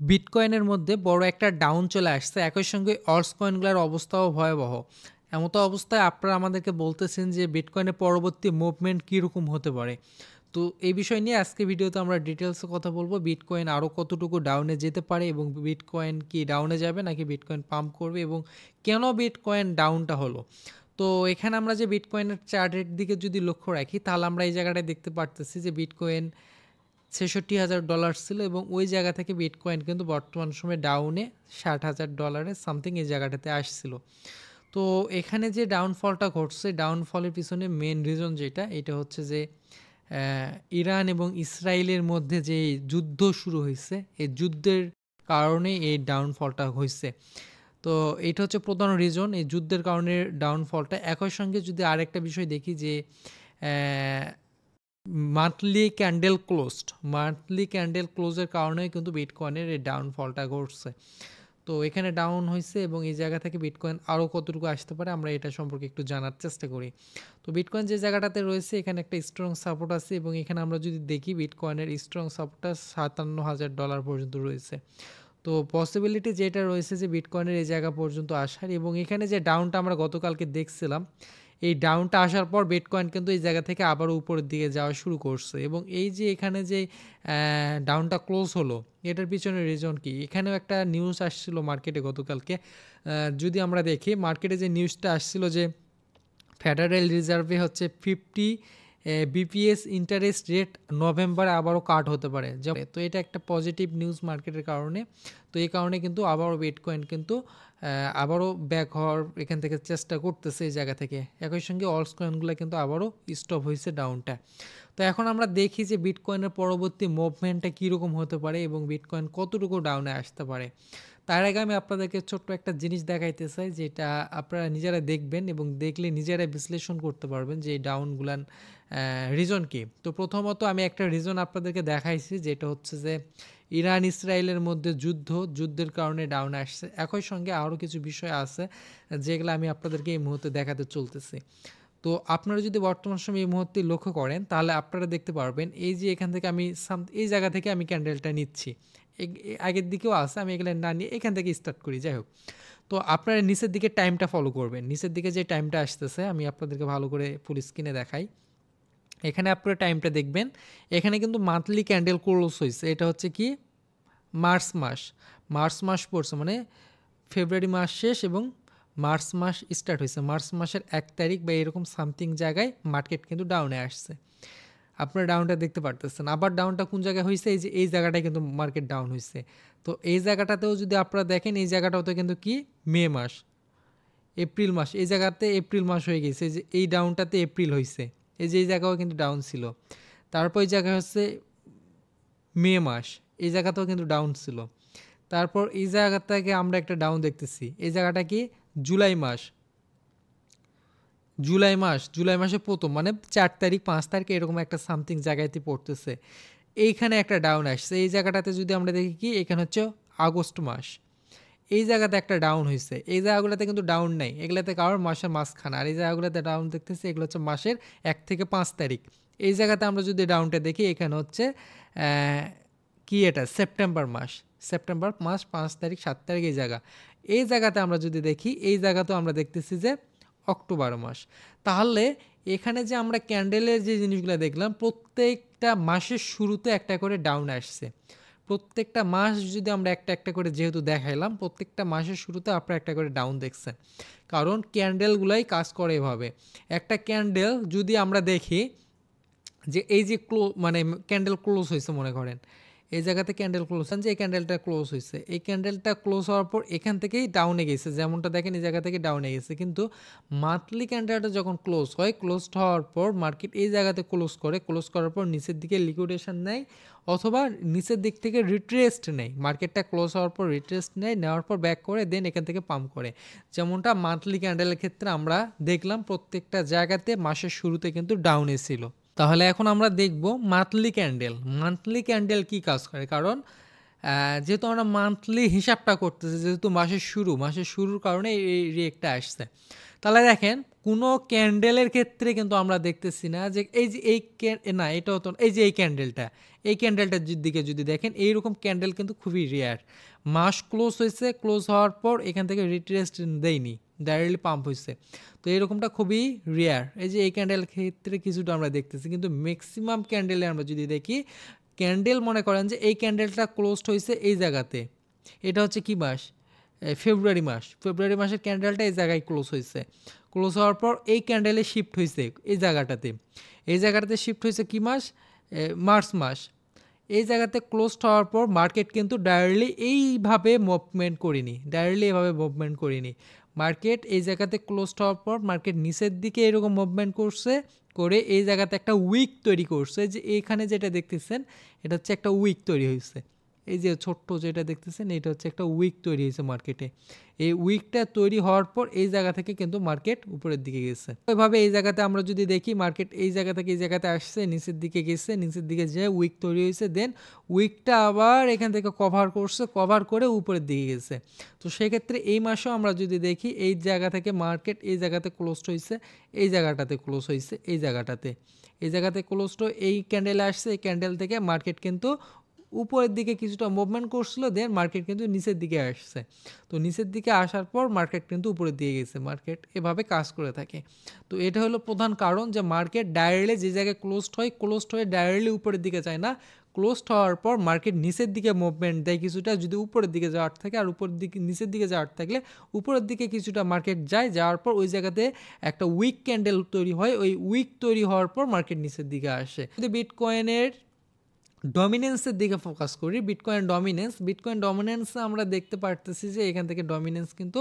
বিটকয়েনের মধ্যে বড় একটা ডাউন চলে আসছে, একই সঙ্গে অল্টস কয়েনগুলোর অবস্থাও ভয়াবহ। এমতো অবস্থায় আপনারা আমাদেরকে বলতেছেন যে বিটকয়েনের পরবর্তী মুভমেন্ট কীরকম হতে পারে। তো এই বিষয় নিয়ে আজকে ভিডিওতে আমরা ডিটেলসে কথা বলবো। বিটকয়েন আরও কতটুকু ডাউনে যেতে পারে এবং বিটকয়েন কি ডাউনে যাবে নাকি বিটকয়েন পাম্প করবে এবং কেন বিটকয়েন ডাউনটা হলো। তো এখানে আমরা যে বিটকয়েনের চার্টের দিকে যদি লক্ষ্য রাখি তাহলে আমরা এই জায়গাটায় দেখতে পারতেছি যে বিটকয়েন $৬৬,০০০ ছিল এবং ওই জায়গা থেকে বিটকয়েন কিন্তু বর্তমান সময়ে ডাউনে $৬০,০০০ সামথিং এই জায়গাটাতে আসছিল। তো এখানে যে ডাউনফলটা ঘটছে, ডাউনফলের পিছনে মেন রিজন যেটা, এটা হচ্ছে যে ইরান এবং ইসরায়েলের মধ্যে যে যুদ্ধ শুরু হয়েছে, এই যুদ্ধের কারণে এই ডাউনফলটা হয়েছে। তো এটা হচ্ছে প্রধান রিজন, এই যুদ্ধের কারণে ডাউনফলটা। একই সঙ্গে যদি আরেকটা বিষয় দেখি যে মান্থলি ক্যান্ডেল ক্লোজের কারণে কিন্তু বিটকয়েনের এই ডাউনফলটা ঘটছে। তো এখানে ডাউন হয়েছে এবং এই জায়গা থেকে বিটকয়েন আরও কতটুকু আসতে পারে আমরা এটা সম্পর্কে একটু জানার চেষ্টা করি। তো বিটকয়েন যে জায়গাটাতে রয়েছে এখানে একটা স্ট্রং সাপোর্ট আছে এবং এখানে আমরা যদি দেখি বিটকয়েনের স্ট্রং সাপোর্টটা $৫৭,০০০ পর্যন্ত রয়েছে। তো পসিবিলিটি যেটা রয়েছে যে বিটকয়েনের এই জায়গা পর্যন্ত আসার, এবং এখানে যে ডাউনটা আমরা গতকালকে দেখছিলাম, এই ডাউনটা আসার পর বিটকয়েন কিন্তু এই জায়গা থেকে আবারও উপরের দিকে যাওয়া শুরু করছে এবং এই যে এখানে যে ডাউনটা ক্লোজ হলো, এটার পিছনে রিজন কি? এখানেও একটা নিউজ আসছিল মার্কেটে গতকালকে। যদি আমরা দেখি মার্কেটে যে নিউজটা আসছিল যে ফেডারেল রিজার্ভে হচ্ছে 50 বিপিএস ইন্টারেস্ট রেট নভেম্বরে আবারও কাট হতে পারে। তো এটা একটা পজিটিভ নিউজ মার্কেটের কারণে। তো এই কারণে কিন্তু আবারও বিটকয়েন কিন্তু আবারও ব্যাক হওয়ার এখান থেকে চেষ্টা করতেছে এই জায়গা থেকে। একই সঙ্গে অল্টস কয়েনগুলো কিন্তু আবারও স্টপ হয়েছে ডাউনটা। তো এখন আমরা দেখি যে বিটকয়েনের পরবর্তী মুভমেন্টটা কীরকম হতে পারে এবং বিটকয়েন কতটুকু ডাউনে আসতে পারে। তার আগে আমি আপনাদেরকে ছোট্ট একটা জিনিস দেখাইতে চাই, যেটা আপনারা নিজেরা দেখবেন এবং দেখলে নিজেরাই বিশ্লেষণ করতে পারবেন যে এই ডাউনগুলান রিজন কী। তো প্রথমত আমি একটা রিজন আপনাদেরকে দেখাইছি, যেটা হচ্ছে যে ইরান ইসরায়েলের মধ্যে যুদ্ধের কারণে ডাউন আসছে। একই সঙ্গে আরও কিছু বিষয় আছে যেগুলো আমি আপনাদেরকে এই মুহূর্তে দেখাতে চলতেছি। তো আপনারা যদি বর্তমান সময়ে এই মুহূর্তে লক্ষ্য করেন তাহলে আপনারা দেখতে পারবেন এই যে এখান থেকে আমি এই জায়গা থেকে আমি ক্যান্ডেলটা নিচ্ছি, আগের দিকেও আছে, আমি এগুলো না নিয়ে এখান থেকে স্টার্ট করি। যাই হোক, তো আপনারা নিচের দিকে টাইমটা ফলো করবেন। নিচের দিকে যে টাইমটা আসতেছে আমি আপনাদেরকে ভালো করে ফুল স্ক্রিনে দেখাই। এখানে আপনারা টাইমটা দেখবেন, এখানে কিন্তু মান্থলি ক্যান্ডেল ক্লোজ হয়েছে। এটা হচ্ছে কি মার্চ মাস পড়ছে, মানে ফেব্রুয়ারি মাস শেষ এবং মার্চ মাস স্টার্ট হয়েছে। মার্চ মাসের 1 তারিখ বা এরকম সামথিং জায়গায় মার্কেট কিন্তু ডাউনে আসছে। আপনারা ডাউনটা দেখতে পারতেছেন। আবার ডাউনটা কোন জায়গায় হয়েছে? এই যে এই জায়গাটায় কিন্তু মার্কেট ডাউন হয়েছে। তো এই জায়গাটাতেও যদি আপনারা দেখেন, এই জায়গাটাতে কিন্তু কি মে মাস, এপ্রিল মাস, এই জায়গাতে এপ্রিল মাস হয়ে গেছে। যে এই ডাউনটাতে এপ্রিল হয়েছে, এই যে এই জায়গাও কিন্তু ডাউন ছিল। তারপর এই জায়গায় হচ্ছে মে মাস, এই জায়গাতেও কিন্তু ডাউন ছিল। তারপর এই জায়গা থেকে আমরা একটা ডাউন দেখতেছি। এই জায়গাটা কি জুলাই মাসে প্রথম, মানে 4 তারিখ 5 তারিখ এরকম একটা সামথিং জায়গাতে পড়তেছে। এইখানে একটা ডাউন আসছে। এই জায়গাটাতে যদি আমরা দেখি কি এখানে হচ্ছে আগস্ট মাস, এই জায়গাতে একটা ডাউন হয়েছে। এই জায়গাগুলোতে কিন্তু ডাউন নাই, এগুলোতে কারোর মাসের মাঝখানে। আর এই জায়গাগুলোতে ডাউন দেখতেছি, এগুলো হচ্ছে মাসের 1 থেকে 5 তারিখ। এই জায়গাতে আমরা যদি ডাউনটা দেখি এখানে হচ্ছে কি এটা সেপ্টেম্বর মাস 5 তারিখ 7 তারিখ এই জায়গাতে আমরা যদি দেখি, এই জায়গাতেও আমরা দেখতেছি যে অক্টোবর মাস। তাহলে এখানে যে আমরা ক্যান্ডেলের যে জিনিসগুলো দেখলাম, প্রত্যেকটা মাসের শুরুতে একটা করে ডাউন আসছে। প্রত্যেকটা মাস যদি আমরা একটা একটা করে যেহেতু দেখাইলাম, প্রত্যেকটা মাসের শুরুতে আপনারা একটা করে ডাউন দেখছেন, কারণ ক্যান্ডেলগুলাই কাজ করে এভাবে। একটা ক্যান্ডেল যদি আমরা দেখি যে এই যে মানে ক্যান্ডেল ক্লোজ হয়েছে, মনে করেন এই জায়গাতে ক্যান্ডেল ক্লোজ, যে এই ক্যান্ডেলটা ক্লোজ হয়েছে, এই ক্যান্ডেলটা ক্লোজ হওয়ার পর এখান থেকেই ডাউনে গেছে, যেমনটা দেখেন এই জায়গা থেকে ডাউনে গেছে। কিন্তু মান্থলি ক্যান্ডেলটা যখন ক্লোজ হয়, ক্লোজ হওয়ার পর মার্কেট এই জায়গাতে ক্লোজ করার পর নিচের দিকে লিকুইডেশন নেয় অথবা নিচের দিক থেকে রিট্রেস্ট নেয়। মার্কেটটা ক্লোজ হওয়ার পর রিট্রেস্ট নেওয়ার পর ব্যাক করে দেন এখান থেকে পাম্প করে, যেমনটা মান্থলি ক্যান্ডেলের ক্ষেত্রে আমরা দেখলাম প্রত্যেকটা জায়গাতে মাসের শুরুতে কিন্তু ডাউনে ছিল। তাহলে এখন আমরা দেখব মান্থলি ক্যান্ডেল কি কাজ করে। কারণ যেহেতু আমরা মান্থলি হিসাবটা করতেছি, যেহেতু মাসের শুরুর কারণে এই রিয়েক্টটা আসছে। তাহলে দেখেন কোনো ক্যান্ডেলের ক্ষেত্রে কিন্তু আমরা দেখতেছি না যে এই যে না এটাও তো এই যে এই ক্যান্ডেলটার দিকে যদি দেখেন এইরকম ক্যান্ডেল কিন্তু খুবই রেয়ার। মাস ক্লোজ হয়েছে, ক্লোজ হওয়ার পর এখান থেকে রিট্রেস্ট দেয়নি, ডাইরেক্টলি পাম্প হয়েছে। তো এরকমটা খুবই রেয়ার। এই যে এই ক্যান্ডেল ক্ষেত্রে কিছুটা আমরা দেখতেছি, কিন্তু ম্যাক্সিমাম ক্যান্ডেলে আমরা যদি দেখি, ক্যান্ডেল মনে করেন যে এই ক্যান্ডেলটা ক্লোজড হয়েছে এই জায়গাতে, এটা হচ্ছে কি মাস, ফেব্রুয়ারি মাস। ফেব্রুয়ারি মাসের ক্যান্ডেলটা এই জায়গায় ক্লোজ হয়েছে। ক্লোজ হওয়ার পর এই ক্যান্ডেলে শিফট হয়েছে এই জায়গাটাতে শিফট হয়েছে কি মাস, মার্চ মাস। এই জায়গাতে ক্লোজ হওয়ার পর মার্কেট কিন্তু ডাইরেক্টলি এইভাবে মুভমেন্ট করিনি। মার্কেট এই জায়গাতে ক্লোজ হওয়ার পর মার্কেট নিচের দিকে এরকম মুভমেন্ট করছে, করে এই জায়গাতে একটা উইক তৈরি করছে। যে এইখানে যেটা দেখতেছেন এটা হচ্ছে একটা উইক তৈরি হয়েছে। এই যে ছোট্ট যেটা দেখতেছেন এটা হচ্ছে একটা উইক তৈরি হয়েছে মার্কেটে। এই উইকটা তৈরি হওয়ার পর এই জায়গা থেকে কিন্তু মার্কেট উপরের দিকে গেছে। ওইভাবে এই জায়গাতে আমরা যদি দেখি, মার্কেট এই জায়গা থেকে এই জায়গাতে আসছে, নিচের দিকে গেছে, নিচের দিকে যে উইক তৈরি হয়েছে, দেন উইকটা আবার এখান থেকে কভার করে উপরের দিকে গেছে। তো সেক্ষেত্রে এই মাসেও আমরা যদি দেখি এই জায়গা থেকে মার্কেট এই জায়গাতে ক্লোজ হয়েছে, এই জায়গাটাতে ক্লোজ হয়েছে, এই জায়গাতে ক্লোজ এই ক্যান্ডেলে আসছে। এই ক্যান্ডেল থেকে মার্কেট কিন্তু উপরের দিকে কিছুটা মুভমেন্ট করছিল, দেন মার্কেট কিন্তু নিচের দিকে আসছে। তো নিচের দিকে আসার পর মার্কেট কিন্তু উপরের দিকে গেছে। মার্কেট এভাবে কাজ করে থাকে। তো এটা হলো প্রধান কারণ যে মার্কেট ডাইরেক্টলি যে জায়গায় ক্লোজড হয়ে ডাইরেক্টলি উপরের দিকে যায় না। ক্লোজড হওয়ার পর মার্কেট নিচের দিকে মুভমেন্ট দেয় কিছুটা, যদি উপরের দিকে যাওয়ার থাকে, আর নিচের দিকে যাওয়ার থাকলে উপরের দিকে কিছুটা মার্কেট যাওয়ার পর ওই জায়গাতে একটা উইক ক্যান্ডেল তৈরি হয়। ওই উইক তৈরি হওয়ার পর মার্কেট নিচের দিকে আসে। যদি বিটকয়েনের ডমিনেন্সের দিকে ফোকাস করি, বিটকয়েন ডমিনেন্স আমরা দেখতে পারতেছি যে এখান থেকে ডমিনেন্স কিন্তু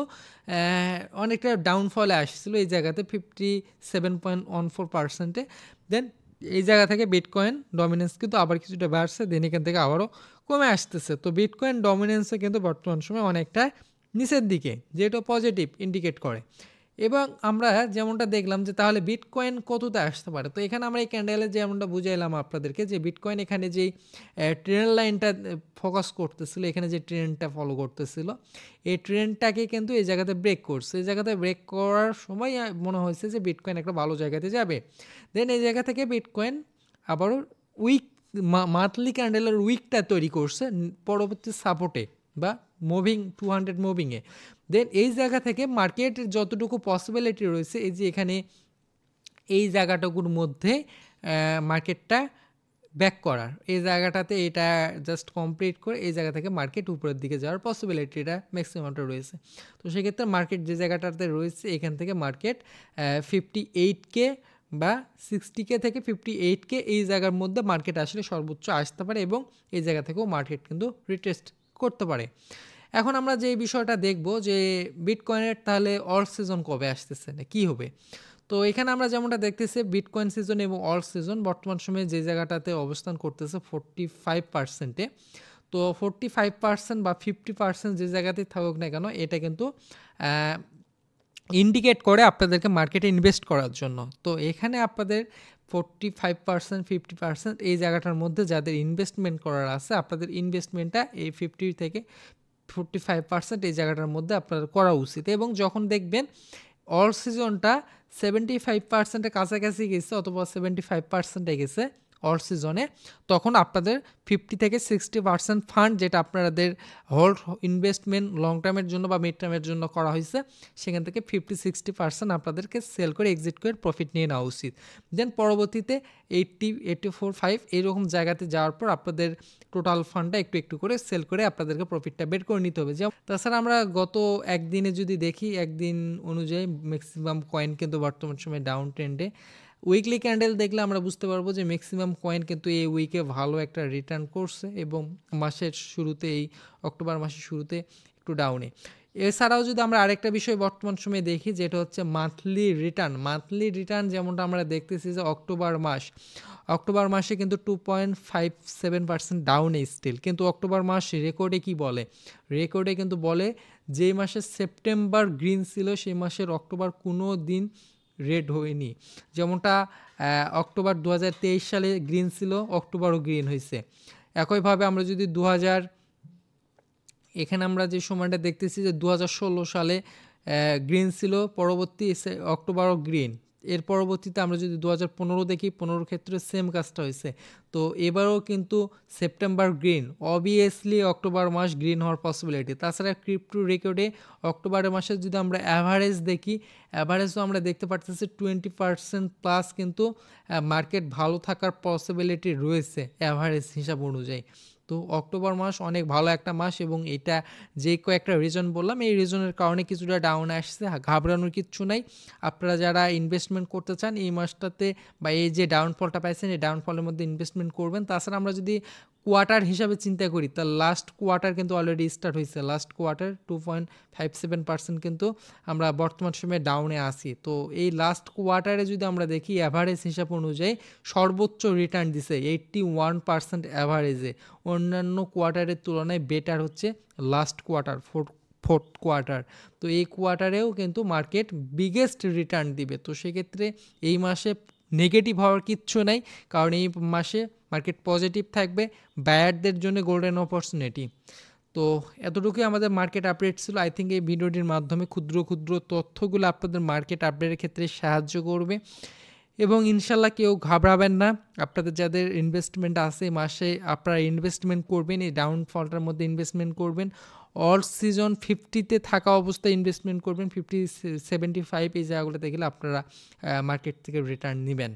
অনেকটা ডাউনফলে আসছিল এই জায়গাতে 57.14%। দেন এই জায়গা থেকে বিটকয়েন ডমিনেন্স কিন্তু আবার কিছুটা বাড়ছে, দেন এখান থেকে আবারও কমে আসতেছে। তো বিটকয়েন ডমিনেন্সে কিন্তু বর্তমান সময় অনেকটা নিচের দিকে, যেটা পজিটিভ ইন্ডিকেট করে। এবং আমরা যেমনটা দেখলাম যে তাহলে বিটকয়েন কততে আসতে পারে। তো এখানে আমরা এই ক্যান্ডেলে যেমনটা বুঝাইলাম আপনাদেরকে যে বিটকয়েন এখানে যেই ট্রেন্ড লাইনটা ফোকাস করতেছিল, এখানে যে ট্রেন্ডটা ফলো করতেছিল, এই ট্রেন্ডটাকে কিন্তু এই জায়গাতে ব্রেক করছে। এই জায়গাতে ব্রেক করার সময় মনে হয়েছে যে বিটকয়েন একটা ভালো জায়গাতে যাবে। দেন এই জায়গা থেকে বিটকয়েন আবারও উইক মান্থলি ক্যান্ডেলের উইকটা তৈরি করছে পরবর্তী সাপোর্টে বা 200 মুভিংয়ে। দেন এই জায়গা থেকে মার্কেট যতটুকু পসিবিলিটি রয়েছে, এই যে এখানে এই জায়গাটুকুর মধ্যে মার্কেটটা ব্যাক করার, এই জায়গাটাতে এটা জাস্ট কমপ্লিট করে এই জায়গা থেকে মার্কেট উপরের দিকে যাওয়ার পসিবিলিটিটা ম্যাক্সিমামটা রয়েছে। তো সেক্ষেত্রে মার্কেট যে জায়গাটাতে রয়েছে এখান থেকে মার্কেট 58K বা 60K থেকে 58K এই জায়গার মধ্যে মার্কেট আসলে সর্বোচ্চ আসতে পারে, এবং এই জায়গা থেকেও মার্কেট কিন্তু রিটেস্ট করতে পারে। এখন আমরা যে বিষয়টা দেখব যে বিটকয়েনের তাহলে অল সিজন কবে আসতেছে না কী হবে। তো এখানে আমরা যেমনটা দেখতেছি বিটকয়েন সিজন এবং অল সিজন বর্তমান সময়ে যে জায়গাটাতে অবস্থান করতেছে 45%-এ। তো 45% বা 50% যে জায়গাতেই থাকুক না কেন, এটা কিন্তু ইন্ডিকেট করে আপনাদেরকে মার্কেটে ইনভেস্ট করার জন্য। তো এখানে আপনাদের 45%, 50% এই জায়গাটার মধ্যে যাদের ইনভেস্টমেন্ট করার আছে, আপনাদের ইনভেস্টমেন্টটা এই 50 থেকে 45% এই জায়গাটার মধ্যে আপনার করা উচিত। এবং যখন দেখবেন অল সিজনটা 75%-এর কাছাকাছি গেছে অথবা 75%-এ গেছে অল সিজনে, তখন আপনাদের 50 থেকে 60% ফান্ড যেটা আপনাদের হোল্ড ইনভেস্টমেন্ট লং টার্মের জন্য বা মিড টার্মের জন্য করা হয়েছে, সেখান থেকে 50-60% আপনাদেরকে সেল করে এক্সিট করে প্রফিট নিয়ে নেওয়া উচিত। দেন পরবর্তীতে 80, 84, 5 এইরকম জায়গাতে যাওয়ার পর আপনাদের টোটাল ফান্ডটা একটু একটু করে সেল করে আপনাদেরকে প্রফিটটা বের করে নিতে হবে। যেমন তাছাড়া আমরা গত একদিনে যদি দেখি, একদিন অনুযায়ী ম্যাক্সিমাম কয়েন কিন্তু বর্তমান সময়ে ডাউন ট্রেন্ডে। উইকলি ক্যান্ডেল দেখলে আমরা বুঝতে পারবো যে ম্যাক্সিমাম কয়েন কিন্তু এই উইকে ভালো একটা রিটার্ন করছে, এবং মাসের শুরুতে এই অক্টোবর মাসের শুরুতে একটু ডাউনে। এছাড়াও যদি আমরা আরেকটা বিষয় বর্তমান সময়ে দেখি, যেটা হচ্ছে মান্থলি রিটার্ন যেমনটা আমরা দেখতেছি যে অক্টোবর মাসে কিন্তু 2.57% ডাউনে স্টিল, কিন্তু অক্টোবর মাস রেকর্ডে কি বলে, রেকর্ডে কিন্তু বলে যে মাসে সেপ্টেম্বর গ্রিন ছিল সেই মাসের অক্টোবর কোনো দিন রেড হয়নি। যেমনটা অক্টোবর 2023 সালে গ্রিন ছিল, অক্টোবরও গ্রিন হয়েছে। একইভাবে আমরা যদি এখানে আমরা যে সময়টা দেখতেছি যে 2016 সালে গ্রিন ছিল, পরবর্তী অক্টোবরও গ্রিন। এর পরবর্তীতে আমরা যদি 2015 দেখি, 15 ক্ষেত্রে সেম কাজটা হয়েছে। তো এবারও কিন্তু সেপ্টেম্বর গ্রিন, অবভিয়াসলি অক্টোবর মাস গ্রিন হওয়ার পসিবিলিটি। তাছাড়া ক্রিপ্টো রেকর্ডে অক্টোবরের মাসে যদি আমরা অ্যাভারেজ দেখি, অ্যাভারেজও আমরা দেখতে পারতেছি 20% প্লাস কিন্তু মার্কেট ভালো থাকার পসিবিলিটি রয়েছে অ্যাভারেজ হিসাব অনুযায়ী। তো অক্টোবর মাস অনেক ভালো একটা মাস এবং এটা যে কয়েকটা রিজন বললাম এই রিজনের কারণে কিছুটা ডাউনে আসছে। ঘাবড়ানোর কিচ্ছু নাই। আপনারা যারা ইনভেস্টমেন্ট করতে চান এই মাসটাতে বা এই যে ডাউনফলটা পাইছেন এই ডাউনফলের মধ্যে ইনভেস্টমেন্ট করবেন। তাছাড়া আমরা যদি কোয়ার্টার হিসাবে চিন্তা করি তার লাস্ট কোয়ার্টার কিন্তু অলরেডি স্টার্ট হয়েছে। লাস্ট কোয়ার্টার 2.57% কিন্তু আমরা বর্তমান সময়ে ডাউনে আসি। তো এই লাস্ট কোয়ার্টারে যদি আমরা দেখি অ্যাভারেজ হিসাব অনুযায়ী সর্বোচ্চ রিটার্ন দিছে 81% অ্যাভারেজে। অন্যান্য কোয়ার্টারের তুলনায় বেটার হচ্ছে লাস্ট কোয়ার্টার, ফোর্থ কোয়ার্টার। তো এই কোয়ার্টারেও কিন্তু মার্কেট বিগেস্ট রিটার্ন দিবে। তো সেক্ষেত্রে এই মাসে নেগেটিভ হওয়ার কিচ্ছু নাই, কারণ এই মাসে মার্কেট পজিটিভ থাকবে, বায়ারদের জন্য গোল্ডেন অপরচুনিটি। তো এতটুকুই আমাদের মার্কেট আপডেট ছিল। আই থিঙ্ক এই ভিডিওটির মাধ্যমে ক্ষুদ্র ক্ষুদ্র তথ্যগুলো আপনাদের মার্কেট আপডেটের ক্ষেত্রে সাহায্য করবে এবং ইনশাল্লাহ কেউ ঘাবড়াবেন না। আপনাদের যাদের ইনভেস্টমেন্ট আছে মাসে আপনারা ইনভেস্টমেন্ট করবেন, এই ডাউনফলটার মধ্যে ইনভেস্টমেন্ট করবেন। অল সিজন 50-তে থাকা অবস্থায় ইনভেস্টমেন্ট করবেন, 50-75 এই জায়গাগুলোতে গেলে আপনারা মার্কেট থেকে রিটার্ন নেবেন।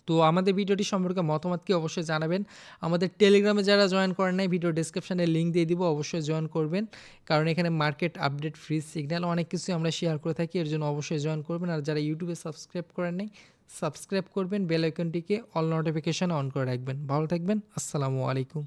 তো আমাদের ভিডিওটি সম্পর্কে মতামত কি অবশ্যই জানাবেন। আমাদের টেলিগ্রামে যারা জয়েন করেন নাই ভিডিও ডেসক্রিপশনে লিঙ্ক দিয়ে দিব, অবশ্যই জয়েন করবেন, কারণ এখানে মার্কেট আপডেট, ফ্রি সিগন্যাল অনেক কিছুই আমরা শেয়ার করে থাকি, এর জন্য অবশ্যই জয়েন করবেন। আর যারা ইউটিউবে সাবস্ক্রাইব করেন নাই সাবস্ক্রাইব করবেন, বেল আইকনটিকে অল নোটিফিকেশন অন করে রাখবেন। ভালো থাকবেন, আসসালামু আলাইকুম।